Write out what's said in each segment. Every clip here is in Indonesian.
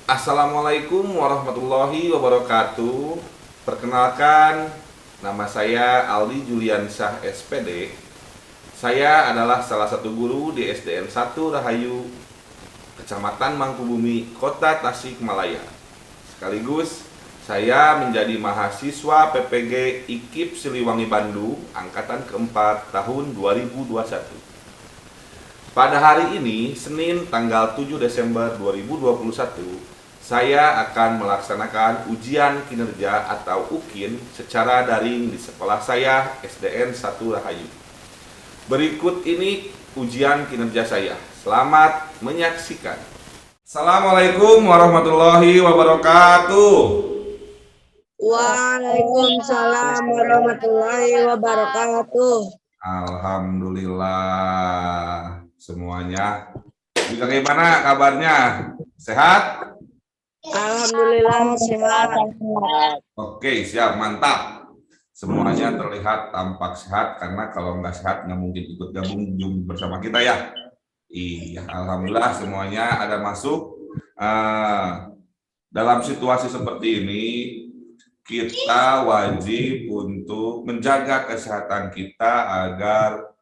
Assalamualaikum warahmatullahi wabarakatuh. Perkenalkan, nama saya Aldi Juliansyah SPD. Saya adalah salah satu guru di SDN 1 Rahayu, Kecamatan Mangkubumi, Kota Tasikmalaya. Sekaligus saya menjadi mahasiswa PPG IKIP Siliwangi Bandung angkatan keempat tahun 2021. Pada hari ini, Senin tanggal 7 Desember 2021, saya akan melaksanakan ujian kinerja atau UKIN secara daring di sekolah saya SDN 1 Rahayu. Berikut ini ujian kinerja saya. Selamat menyaksikan. Assalamualaikum warahmatullahi wabarakatuh. Waalaikumsalam warahmatullahi wabarakatuh. Alhamdulillah semuanya. Bagaimana kabarnya? Sehat? Alhamdulillah sehat. Oke, siap, mantap. Semuanya terlihat tampak sehat, karena kalau nggak sehat nggak mungkin ikut gabung bersama kita ya. Iya, alhamdulillah semuanya ada masuk. Dalam situasi seperti ini, kita wajib untuk menjaga kesehatan kita agar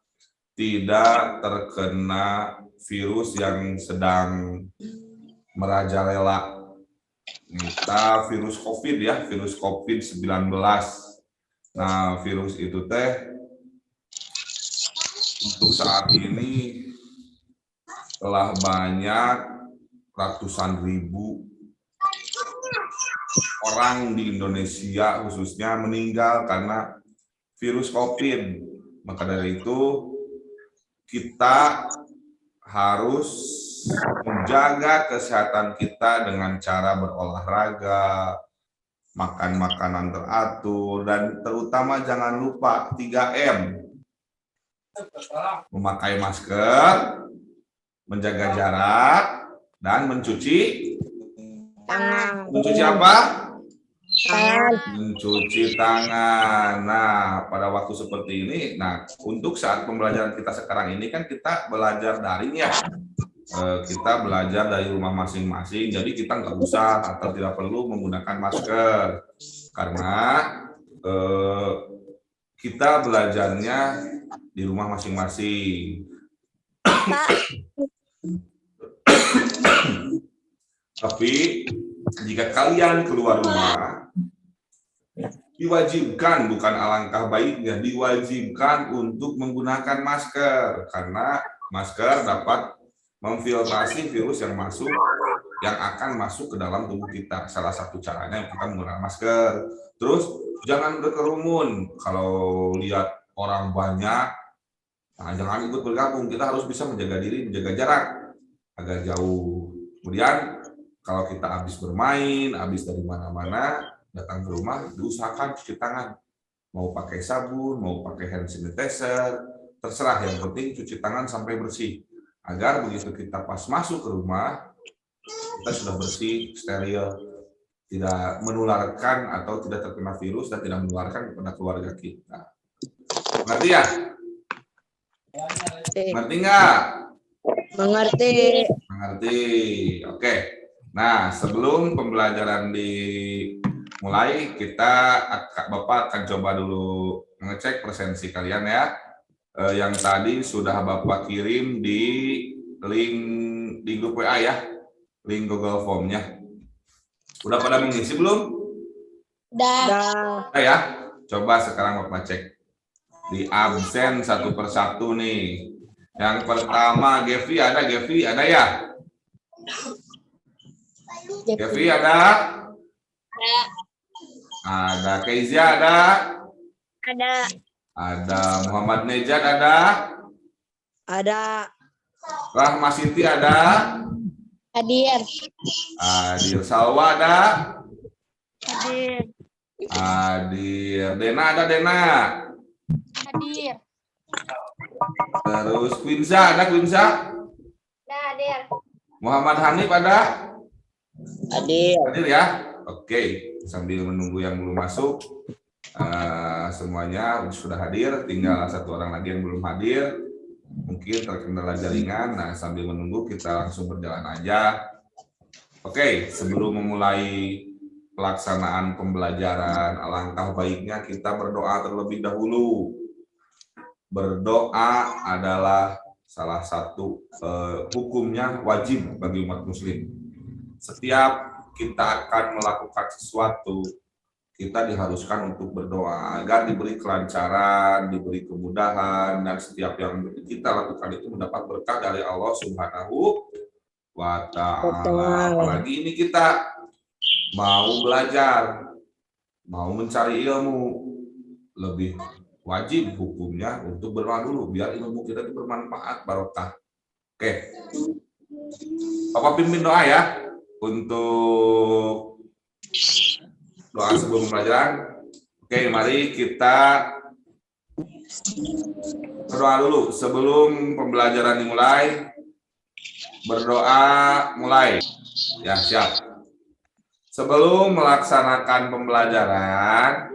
tidak terkena virus yang sedang merajalela. Kita virus COVID ya, virus COVID-19. Nah, virus itu untuk saat ini telah banyak ratusan ribu orang di Indonesia khususnya meninggal karena virus COVID. Maka dari itu kita harus menjaga kesehatan kita dengan cara berolahraga, makan makanan teratur, dan terutama jangan lupa 3M. Memakai masker, menjaga jarak, dan mencuci Tangan. mencuci apa? Tangan. Mencuci tangan. Nah, pada waktu seperti ini, untuk saat pembelajaran kita sekarang ini kan kita belajar daring ya. Kita belajar dari rumah masing-masing, jadi kita nggak usah atau tidak perlu menggunakan masker karena kita belajarnya di rumah masing-masing. Tapi jika kalian keluar rumah, diwajibkan, bukan alangkah baiknya, diwajibkan untuk menggunakan masker karena masker dapat memfiltrasi virus yang akan masuk ke dalam tubuh kita. Salah satu caranya kita menggunakan masker. Terus jangan berkerumun. Kalau lihat orang banyak, jangan ikut bergabung. Kita harus bisa menjaga diri, menjaga jarak agar jauh. Kemudian kalau kita habis bermain, habis dari mana-mana, datang ke rumah, diusahakan cuci tangan. Mau pakai sabun, mau pakai hand sanitizer, terserah, yang penting cuci tangan sampai bersih. Agar begitu kita pas masuk ke rumah, kita sudah bersih, steril, tidak menularkan atau tidak terkena virus dan tidak menularkan kepada keluarga kita. Mengerti ya? Mengerti nggak? Mengerti. Mengerti. Oke. Nah, sebelum pembelajaran dimulai, Bapak akan coba dulu mengecek presensi kalian ya. Yang tadi sudah Bapak kirim di link di grup WA ya, link Google Form-nya. Udah pada mengisi belum? Dah. Ya, coba sekarang Bapak cek di absen satu persatu nih. Yang pertama, Gevi ada ya? Gevi ada? Ada. Keizia ada? Ada. Muhammad Nejat ada? Ada. Rahma Siti ada? Hadir. Adil Salwa ada? Hadir. Hadir. Dena ada? Dena? Hadir. Terus Quinza ada? Quinza? Hadir. Muhammad Hanif ada? Hadir. Hadir ya? Oke, sambil menunggu yang belum masuk, semuanya sudah hadir, tinggal satu orang lagi yang belum hadir. Mungkin terkendala jaringan. Nah, sambil menunggu kita langsung berjalan aja. Oke, sebelum memulai pelaksanaan pembelajaran, alangkah baiknya kita berdoa terlebih dahulu. Berdoa adalah salah satu hukumnya wajib bagi umat muslim. Setiap kita akan melakukan sesuatu, kita diharuskan untuk berdoa agar diberi kelancaran, diberi kemudahan, dan setiap yang kita lakukan itu mendapat berkah dari Allah Subhanahu wa Ta'ala. Apalagi ini kita mau belajar, mau mencari ilmu, lebih wajib hukumnya untuk berdoa dulu biar ilmu kita itu bermanfaat, barokah. Oke, Bapak pimpin doa ya untuk doa sebelum pembelajaran. Oke, mari kita berdoa dulu sebelum pembelajaran dimulai. Berdoa mulai. Ya, siap. Sebelum melaksanakan pembelajaran,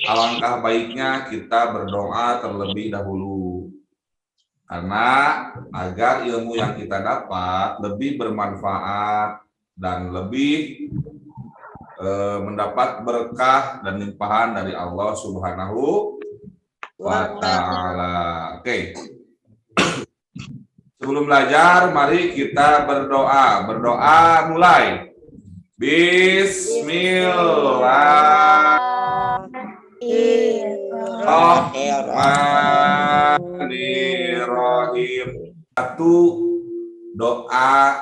alangkah baiknya kita berdoa terlebih dahulu. Karena agar ilmu yang kita dapat lebih bermanfaat dan lebih mendapat berkah dan limpahan dari Allah Subhanahu wa Ta'ala. Oke. Sebelum belajar, mari kita berdoa. Berdoa mulai. Bismillahirrahmanirrahim. Satu doa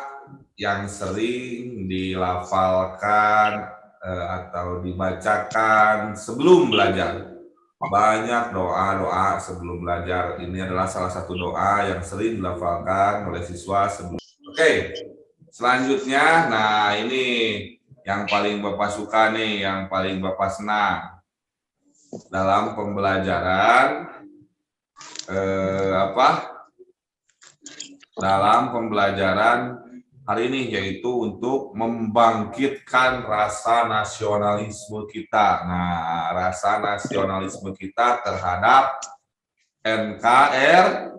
yang sering dilafalkan atau dibacakan sebelum belajar. Banyak doa-doa sebelum belajar. Ini adalah salah satu doa yang sering dilafalkan oleh siswa sebelum. Oke, selanjutnya, nah ini yang paling Bapak suka nih, yang paling Bapak senang dalam pembelajaran dalam pembelajaran hari ini, yaitu untuk membangkitkan rasa nasionalisme kita. Nah, rasa nasionalisme kita terhadap NKRI,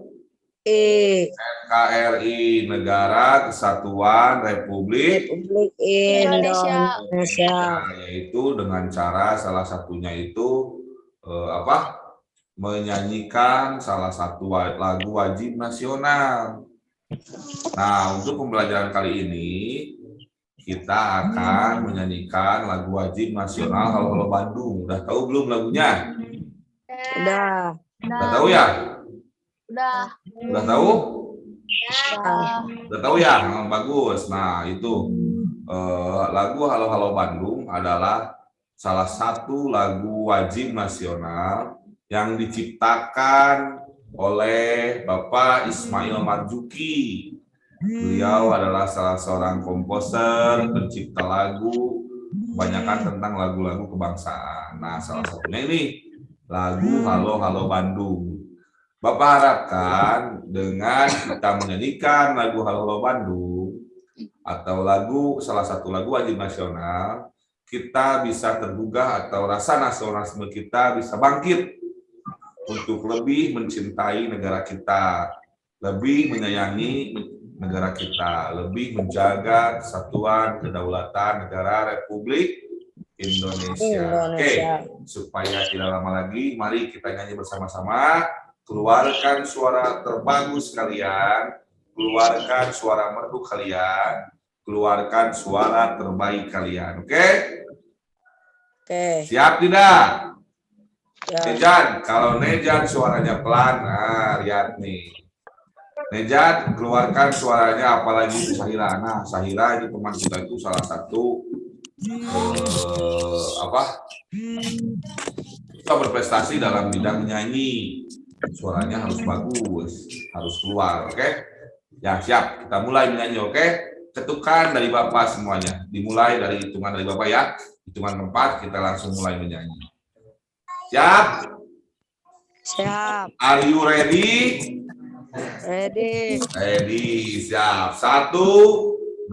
Negara Kesatuan Republik Indonesia. Yaitu dengan cara salah satunya itu menyanyikan salah satu lagu wajib nasional. Nah, untuk pembelajaran kali ini kita akan menyanyikan lagu wajib nasional Halo Halo Bandung. Udah tahu belum lagunya? Udah. Udah tahu ya? Udah. Udah tahu? Udah tahu ya? Bagus. Nah, itu lagu Halo Halo Bandung adalah salah satu lagu wajib nasional yang diciptakan oleh Bapak Ismail Marzuki. Beliau adalah salah seorang komposer, pencipta lagu, kebanyakan tentang lagu-lagu kebangsaan. Nah, salah satunya ini lagu Halo Halo Bandung. Bapak harapkan dengan kita menyanyikan lagu Halo Halo Bandung atau salah satu lagu wajib nasional, kita bisa tergugah atau rasa nasionalisme kita bisa bangkit untuk lebih mencintai negara kita, lebih menyayangi negara kita, lebih menjaga kesatuan kedaulatan negara Republik Indonesia. Oke, supaya tidak lama lagi, mari kita nyanyi bersama-sama. Keluarkan suara terbagus kalian, keluarkan suara merdu kalian, keluarkan suara terbaik kalian. Oke? Siap tidak? Nejan, kalau Nejan suaranya pelan, nah lihat nih. Nejan keluarkan suaranya, apalagi Sahira. Nah, Sahira ini teman kita itu salah satu kita berprestasi dalam bidang menyanyi. Suaranya harus bagus, harus keluar, oke? Ya, siap. Kita mulai menyanyi, oke? Ketukan dari Bapak semuanya. Dimulai dari hitungan dari Bapak ya. Hitungan 4 kita langsung mulai menyanyi. Siap? Siap. Are you ready? Ready. Ready, siap. 1,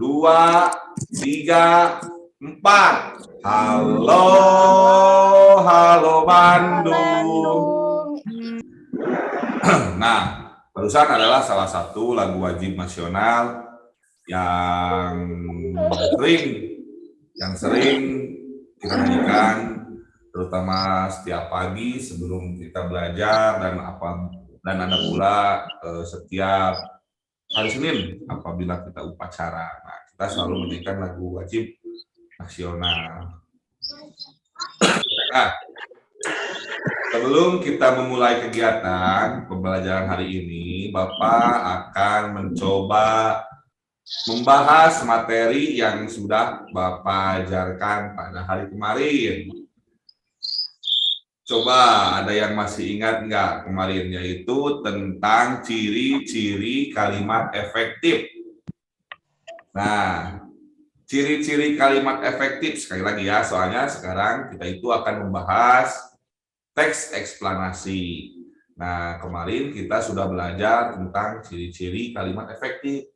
2, 3, 4. Halo, halo Bandung. Nah, barusan adalah salah satu lagu wajib nasional yang sering kita nyanyikan, terutama setiap pagi sebelum kita belajar dan ada pula setiap hari Senin apabila kita upacara. Nah, kita selalu menyanyikan lagu wajib nasional. Nah, sebelum kita memulai kegiatan pembelajaran hari ini, Bapak akan mencoba membahas materi yang sudah Bapak ajarkan pada hari kemarin. Coba ada yang masih ingat nggak kemarin, yaitu tentang ciri-ciri kalimat efektif. Nah, ciri-ciri kalimat efektif, sekali lagi ya, soalnya sekarang kita itu akan membahas teks eksplanasi. Nah, kemarin kita sudah belajar tentang ciri-ciri kalimat efektif.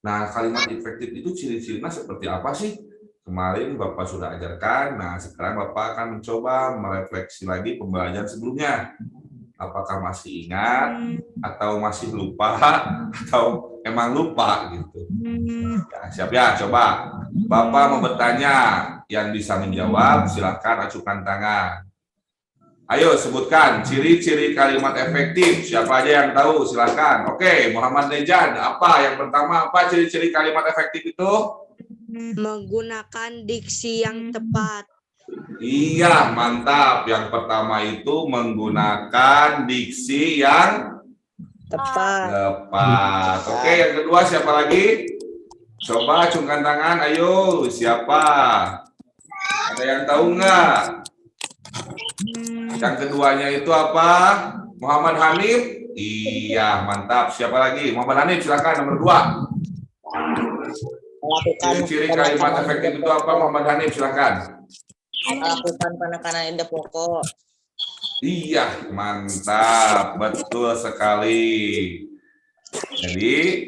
Nah, kalimat efektif itu ciri-cirinya seperti apa sih? Kemarin Bapak sudah ajarkan, nah sekarang Bapak akan mencoba merefleksi lagi pembelajaran sebelumnya. Apakah masih ingat, atau masih lupa, atau emang lupa gitu. Ya, siap ya, coba. Bapak mau bertanya, yang bisa menjawab silakan acukan tangan. Ayo sebutkan ciri-ciri kalimat efektif. Siapa aja yang tahu? Silakan. Oke, Muhammad Nejan. Apa yang pertama? Apa ciri-ciri kalimat efektif itu? Menggunakan diksi yang tepat. Iya, mantap. Yang pertama itu menggunakan diksi yang Tepat. Oke, yang kedua siapa lagi? Coba acungkan tangan. Ayo, siapa? Ada yang tahu nggak? Yang keduanya itu apa? Muhammad Hanif? Iya, mantap. Siapa lagi? Muhammad Hanif, silakan nomor 2. Ciri-ciri kalimat efektif itu apa? Muhammad Hanif, silakan. Melakukan penekanan ide pokok. Iya, mantap. Betul sekali. Jadi,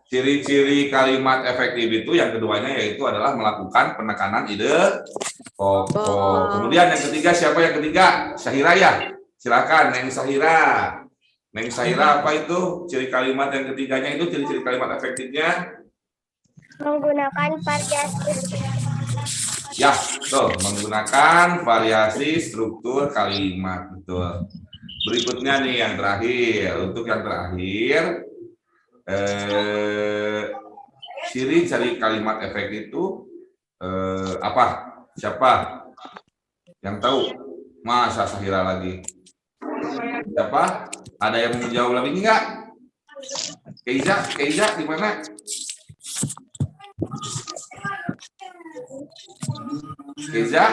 ciri-ciri kalimat efektif itu yang keduanya yaitu adalah melakukan penekanan ide pokok. Kemudian yang ketiga, siapa yang ketiga? Syahira ya? Silakan, Neng Syahira. Neng Syahira, apa itu ciri kalimat yang ketiganya itu, ciri-ciri kalimat efektifnya? Menggunakan variasi. Ya, betul. Menggunakan variasi struktur kalimat. Betul. Berikutnya nih yang terakhir. Untuk yang terakhir, ciri-ciri kalimat efektif itu apa? Siapa yang tahu? Masa Syahira lagi? Siapa? Ada yang mau menjawab lagi enggak? Keiza di mana? Keiza?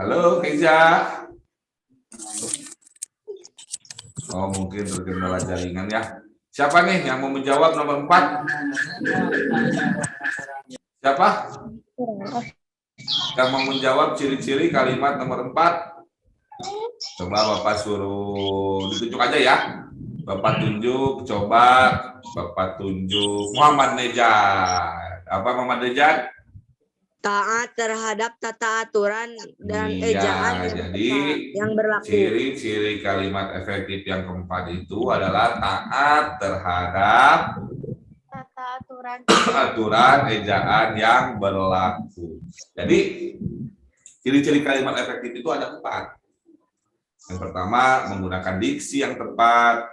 Halo Keiza? Oh, mungkin terkendala jaringan ya. Siapa nih yang mau menjawab nomor 4? Siapa? Yang mau menjawab ciri-ciri kalimat nomor 4? Coba Bapak suruh ditunjuk aja ya. Bapak tunjuk, coba Bapak tunjuk Muhammad Nejad. Apa Muhammad Nejad? Taat terhadap tata aturan dan ejaan jadi yang berlaku. Ciri-ciri kalimat efektif yang keempat itu adalah taat terhadap Tata aturan ejaan yang berlaku. Jadi ciri-ciri kalimat efektif itu ada 4. Yang pertama, menggunakan diksi yang tepat.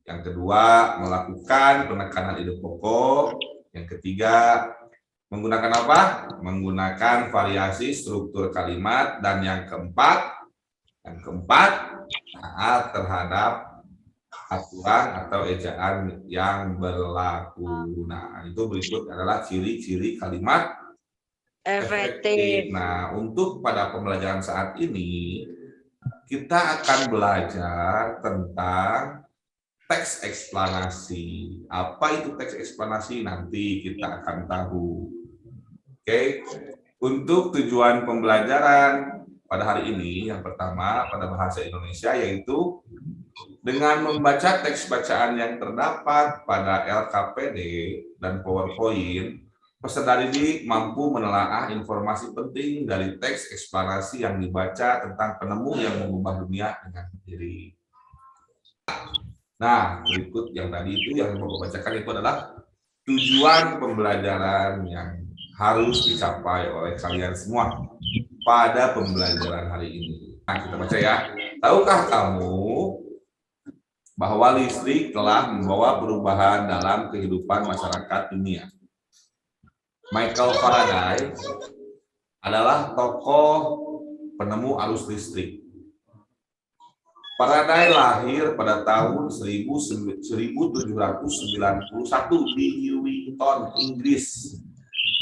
Yang kedua, melakukan penekanan ide pokok. Yang ketiga, menggunakan apa? Menggunakan variasi struktur kalimat. Dan yang keempat, taat terhadap aturan atau ejaan yang berlaku. Nah, itu berikut adalah ciri-ciri kalimat efektif. Nah, untuk pada pembelajaran saat ini, kita akan belajar tentang teks eksplanasi. Apa itu teks eksplanasi? Nanti kita akan tahu. Oke. Untuk tujuan pembelajaran pada hari ini, yang pertama pada bahasa Indonesia, yaitu dengan membaca teks bacaan yang terdapat pada LKPD dan PowerPoint, peserta didik mampu menelaah informasi penting dari teks eksplanasi yang dibaca tentang penemu yang mengubah dunia dengan sendiri. Nah, berikut yang tadi itu yang mau bacakan itu adalah tujuan pembelajaran yang harus dicapai oleh kalian semua pada pembelajaran hari ini. Nah, kita baca ya. Tahukah kamu bahwa listrik telah membawa perubahan dalam kehidupan masyarakat dunia? Michael Faraday adalah tokoh penemu arus listrik. Faraday lahir pada tahun 1791 di Newington, Inggris.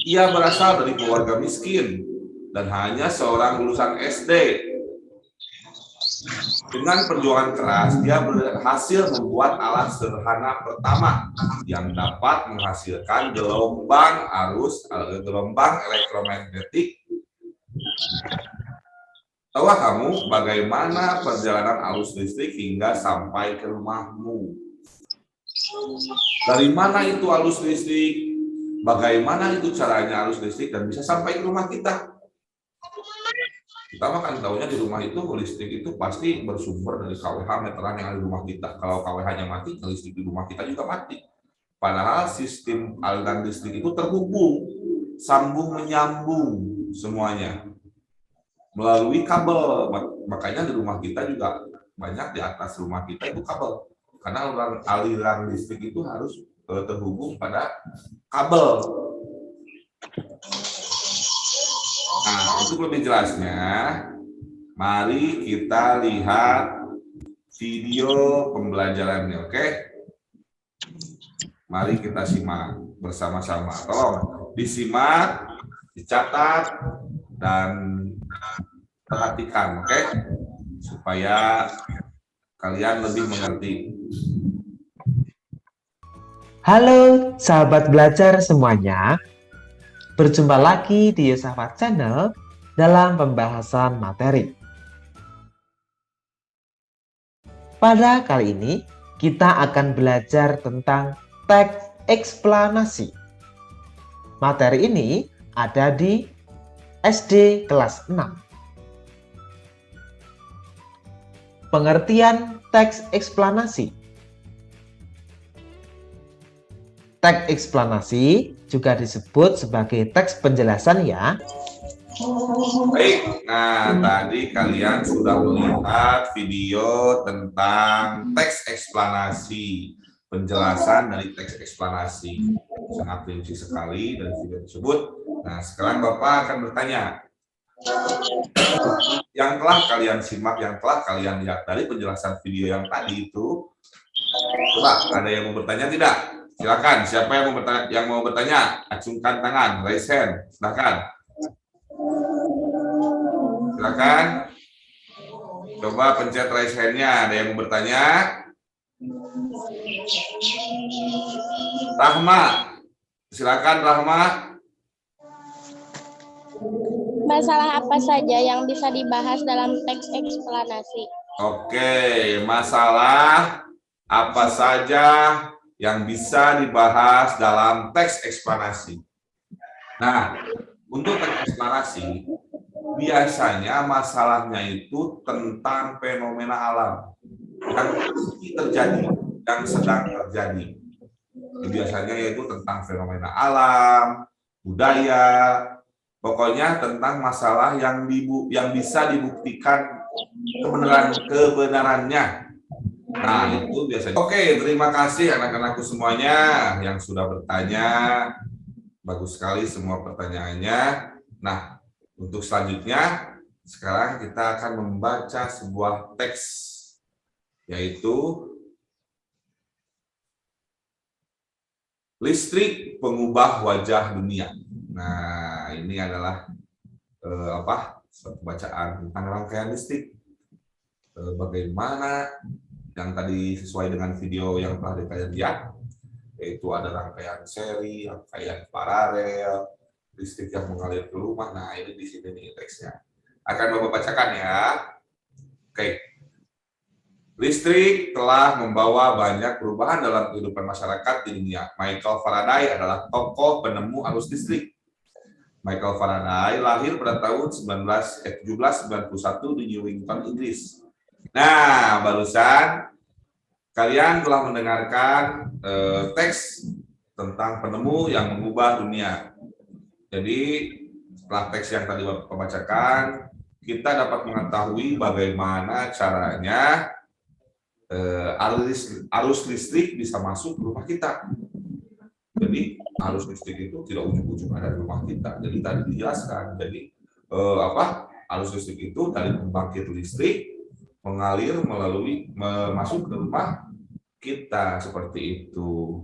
Ia berasal dari keluarga miskin dan hanya seorang lulusan SD. Dengan perjuangan keras, dia berhasil membuat alat sederhana pertama yang dapat menghasilkan gelombang elektromagnetik. Tahukah kamu bagaimana perjalanan arus listrik hingga sampai ke rumahmu? Dari mana itu arus listrik? Bagaimana itu caranya arus listrik dan bisa sampai ke rumah kita? Kita kan tahunya di rumah itu listrik itu pasti bersumber dari KWH meteran yang ada di rumah kita. Kalau KWH-nya mati, listrik di rumah kita juga mati. Padahal sistem aliran listrik itu terhubung, sambung menyambung semuanya melalui kabel. Makanya di rumah kita juga banyak di atas rumah kita itu kabel. Karena aliran listrik itu harus terhubung pada kabel. Nah, untuk lebih jelasnya, mari kita lihat video pembelajarannya, oke? Mari kita simak bersama-sama. Tolong disimak, dicatat, dan perhatikan, oke? Supaya kalian lebih mengerti. Halo sahabat belajar semuanya, berjumpa lagi di Yosafat Channel dalam pembahasan materi. Pada kali ini kita akan belajar tentang teks eksplanasi. Materi ini ada di SD kelas 6. Pengertian teks eksplanasi. Teks eksplanasi juga disebut sebagai teks penjelasan ya. Baik, nah tadi kalian sudah melihat video tentang teks eksplanasi, penjelasan dari teks eksplanasi. Sangat rinci sekali dari video tersebut. Nah, sekarang Bapak akan bertanya. Yang telah kalian simak, yang telah kalian lihat dari penjelasan video yang tadi itu, coba ada yang mau bertanya tidak? Silakan, siapa yang mau bertanya? Acungkan tangan, raise hand, silakan. Silakan. Coba pencet raise hand-nya, ada yang mau bertanya? Rahma, silakan Rahma. Masalah apa saja yang bisa dibahas dalam teks eksplanasi? Oke, masalah apa saja yang bisa dibahas dalam teks eksplanasi. Nah, untuk teks eksplanasi, biasanya masalahnya itu tentang fenomena alam yang terjadi, yang sedang terjadi. Biasanya yaitu tentang fenomena alam, budaya, pokoknya tentang masalah yang bisa dibuktikan kebenarannya. Nah, itu biasanya. Oke, terima kasih anak-anakku semuanya yang sudah bertanya. Bagus sekali semua pertanyaannya. Nah, untuk selanjutnya, sekarang kita akan membaca sebuah teks, yaitu listrik pengubah wajah dunia. Nah, ini adalah suatu bacaan tentang rangkaian listrik. Bagaimana yang tadi sesuai dengan video yang telah kalian lihat, yaitu ada rangkaian seri, rangkaian paralel, listrik yang mengalir ke rumah. Nah, ini di sini nih teksnya. Akan Bapak bacakan ya. Oke. Listrik telah membawa banyak perubahan dalam kehidupan masyarakat di dunia. Michael Faraday adalah tokoh penemu arus listrik. Michael Faraday lahir pada tahun 1791 di Newington, Inggris. Nah, barusan kalian telah mendengarkan teks tentang penemu yang mengubah dunia. Jadi setelah teks yang tadi Bapak bacakan, kita dapat mengetahui bagaimana caranya arus listrik bisa masuk ke rumah kita. Jadi arus listrik itu tidak ujung-ujung ada di rumah kita. Jadi tadi dijelaskan. Jadi arus listrik itu dari pembangkit listrik mengalir masuk ke rumah kita seperti itu,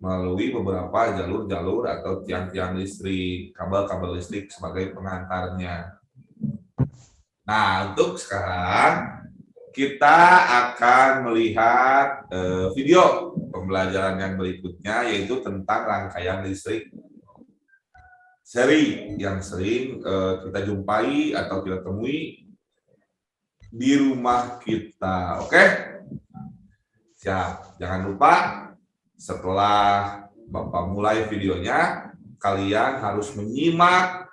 melalui beberapa jalur-jalur atau tiang-tiang listrik, kabel-kabel listrik sebagai pengantarnya. Nah, untuk sekarang kita akan melihat video pembelajaran yang berikutnya, yaitu tentang rangkaian listrik seri yang sering kita jumpai atau kita temui di rumah kita. Oke? Siap. Jangan lupa setelah Bapak mulai videonya, kalian harus menyimak,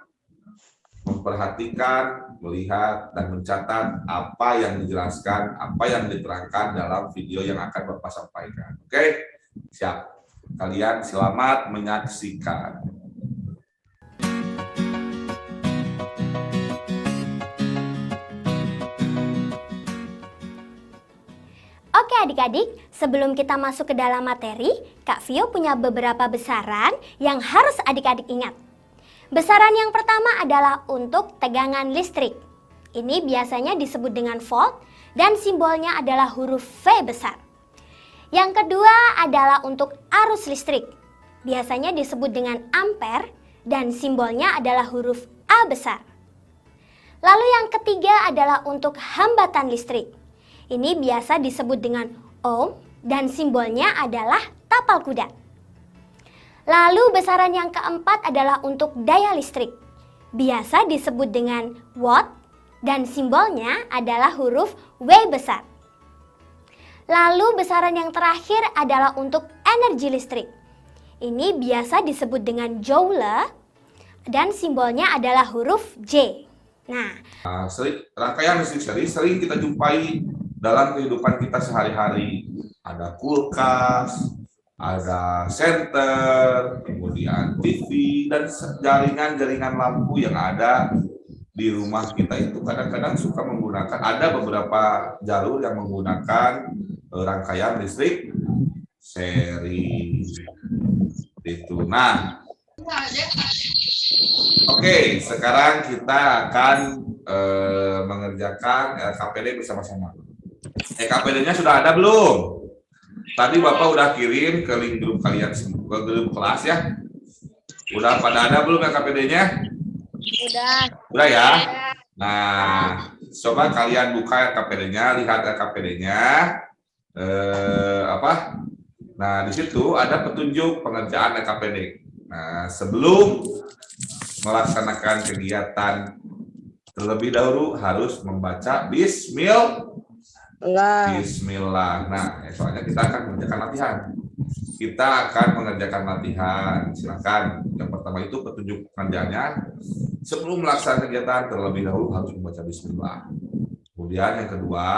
memperhatikan, melihat, dan mencatat apa yang dijelaskan, apa yang diterangkan dalam video yang akan Bapak sampaikan. Oke? Siap. Kalian selamat menyaksikan. Oke adik-adik, sebelum kita masuk ke dalam materi, Kak Vio punya beberapa besaran yang harus adik-adik ingat. Besaran yang pertama adalah untuk tegangan listrik. Ini biasanya disebut dengan volt dan simbolnya adalah huruf V besar. Yang kedua adalah untuk arus listrik. Biasanya disebut dengan ampere dan simbolnya adalah huruf A besar. Lalu yang ketiga adalah untuk hambatan listrik. Ini biasa disebut dengan ohm dan simbolnya adalah tapal kuda. Lalu besaran yang keempat adalah untuk daya listrik. Biasa disebut dengan watt dan simbolnya adalah huruf W besar. Lalu besaran yang terakhir adalah untuk energi listrik. Ini biasa disebut dengan joule dan simbolnya adalah huruf J. Nah, rangkaian listrik seri sering kita jumpai dalam kehidupan kita sehari-hari. Ada kulkas, ada senter, kemudian TV, dan jaringan-jaringan lampu yang ada di rumah kita itu kadang-kadang suka menggunakan, ada beberapa jalur yang menggunakan rangkaian listrik seri. Itu. Nah, oke, sekarang kita akan mengerjakan LKPD bersama-sama. LKPD-nya sudah ada belum? Tadi Bapak udah kirim ke link grup kalian, ke grup kelas ya. Udah pada ada belum LKPD-nya? Udah ya? Nah, coba kalian buka LKPD-nya, lihat LKPD-nya. Nah, di situ ada petunjuk pengerjaan LKPD. Nah, sebelum melaksanakan kegiatan terlebih dahulu harus membaca Bismillah. Nah, soalnya kita akan mengerjakan latihan. Kita akan mengerjakan latihan. Silakan. Yang pertama itu petunjuk pengerjaannya. Sebelum melaksanakan kegiatan terlebih dahulu harus membaca Bismillah. Kemudian yang kedua,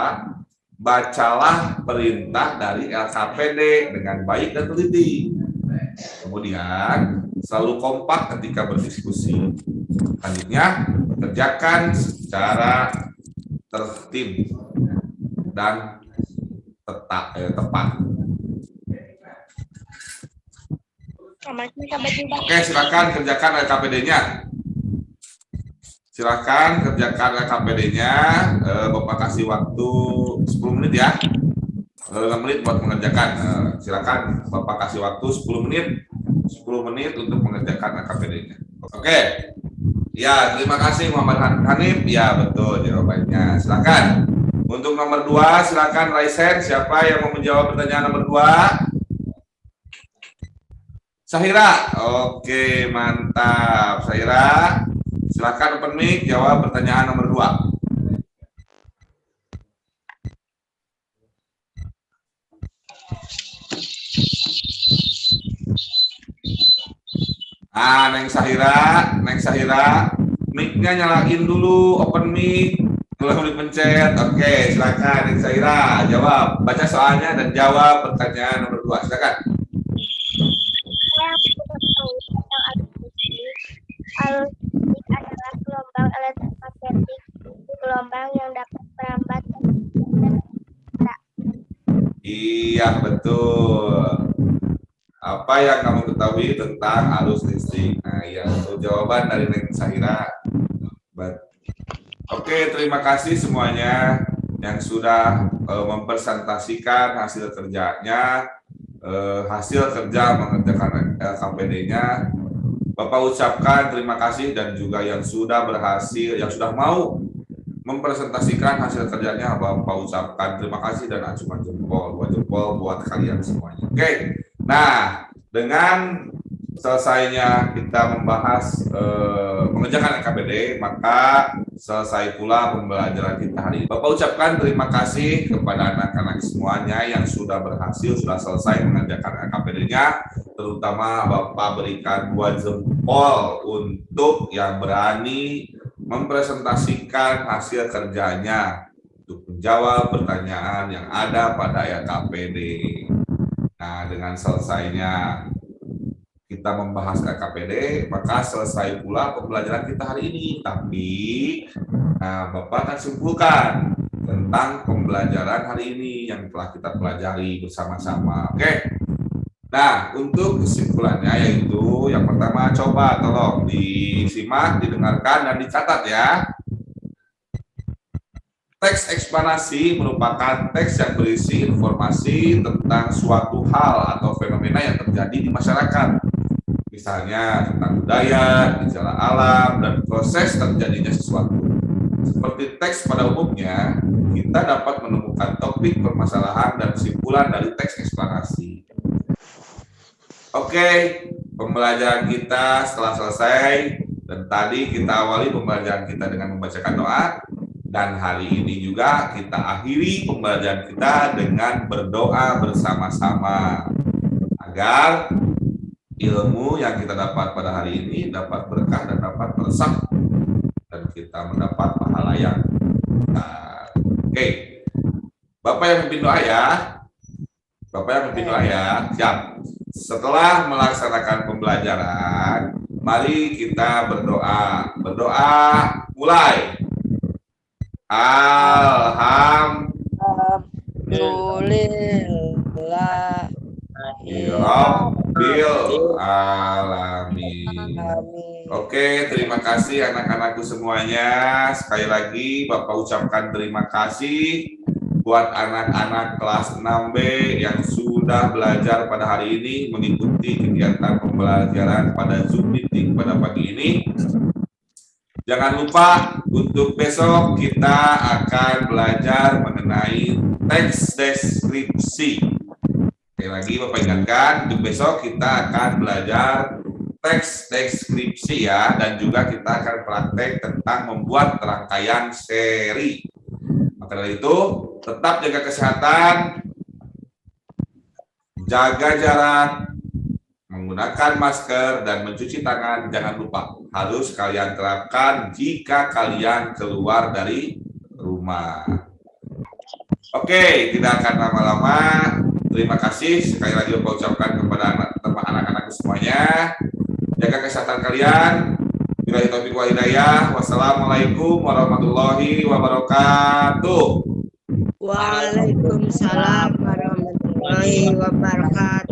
bacalah perintah dari LKPD dengan baik dan teliti. Kemudian selalu kompak ketika berdiskusi. Selanjutnya, kerjakan secara tertib dan tepat. Oke, silakan kerjakan LKPD-nya. Silakan kerjakan LKPD-nya. Bapak kasih waktu 10 menit ya. 5 menit buat mengerjakan. Silakan Bapak kasih waktu 10 menit. 10 menit untuk mengerjakan LKPD-nya. Oke. Ya, terima kasih Muhammad Hanif. Ya, betul jawabannya. Silakan. Untuk nomor 2, silakan Raisen. Siapa yang mau menjawab pertanyaan nomor 2? Sahira. Oke, mantap. Sahira, silakan open mic jawab pertanyaan nomor 2. Neng Sahira, mic-nya nyalain dulu, open mic. Belum dipencet. Oke, silakan Neng Saira jawab. Baca soalnya dan jawab pertanyaan nomor 2. Silakan. Arus listrik adalah gelombang elektromagnetik, gelombang yang dapat merambat. Iya, betul. Apa yang kamu ketahui tentang arus listrik? Nah, iya, itu jawaban dari Neng Saira. Oke, terima kasih semuanya yang sudah mempresentasikan hasil kerjanya, hasil kerja mengerjakan LKPD-nya. Bapak ucapkan terima kasih dan juga yang sudah berhasil, yang sudah mau mempresentasikan hasil kerjanya, Bapak ucapkan terima kasih dan acungan jempol, 2 jempol buat kalian semuanya. Oke, nah dengan selesainya kita membahas mengerjakan LKPD, maka selesai pula pembelajaran kita hari ini. Bapak ucapkan terima kasih kepada anak-anak semuanya yang sudah berhasil, sudah selesai mengerjakan LKPD-nya, terutama Bapak berikan 2 jempol untuk yang berani mempresentasikan hasil kerjanya untuk menjawab pertanyaan yang ada pada LKPD. Nah, dengan selesainya kita membahas LKPD, maka selesai pula pembelajaran kita hari ini. Tapi, Bapak akan simpulkan tentang pembelajaran hari ini yang telah kita pelajari bersama-sama. Oke? Nah, untuk kesimpulannya yaitu yang pertama, coba tolong disimak, didengarkan, dan dicatat ya. Teks eksplanasi merupakan teks yang berisi informasi tentang suatu hal atau fenomena yang terjadi di masyarakat. Misalnya tentang budaya, gejala alam, dan proses terjadinya sesuatu. Seperti teks pada umumnya, kita dapat menemukan topik permasalahan dan kesimpulan dari teks eksplanasi. Oke, pembelajaran kita setelah selesai, dan tadi kita awali pembelajaran kita dengan membacakan doa, dan hari ini juga kita akhiri pembelajaran kita dengan berdoa bersama-sama agar ilmu yang kita dapat pada hari ini dapat berkah dan dapat meresap dan kita mendapat pahala yang besar. Oke, Bapak yang memimpin doa ya. Bapak yang memimpin doa ya. Siap. Setelah melaksanakan pembelajaran, mari kita berdoa. Berdoa mulai. Alhamdulillah. Rabbil alamin. Oke, terima kasih anak-anakku semuanya. Sekali lagi Bapak ucapkan terima kasih buat anak-anak kelas 6B yang sudah belajar pada hari ini, mengikuti kegiatan pembelajaran pada Zoom meeting pada pagi ini. Jangan lupa untuk besok kita akan belajar mengenai teks deskripsi. Sekali lagi Bapak ingatkan, untuk besok kita akan belajar teks deskripsi ya, dan juga kita akan praktek tentang membuat rangkaian seri. Maka dari itu, tetap jaga kesehatan, jaga jarak, menggunakan masker, dan mencuci tangan jangan lupa. Harus kalian terapkan jika kalian keluar dari rumah. Oke, tidak akan lama-lama. Terima kasih sekali lagi Bapak ucapkan kepada anak-anak semuanya. Jaga kesehatan kalian. Billahi taufiq wal hidayah. Wassalamualaikum warahmatullahi wabarakatuh. Waalaikumsalam warahmatullahi wabarakatuh.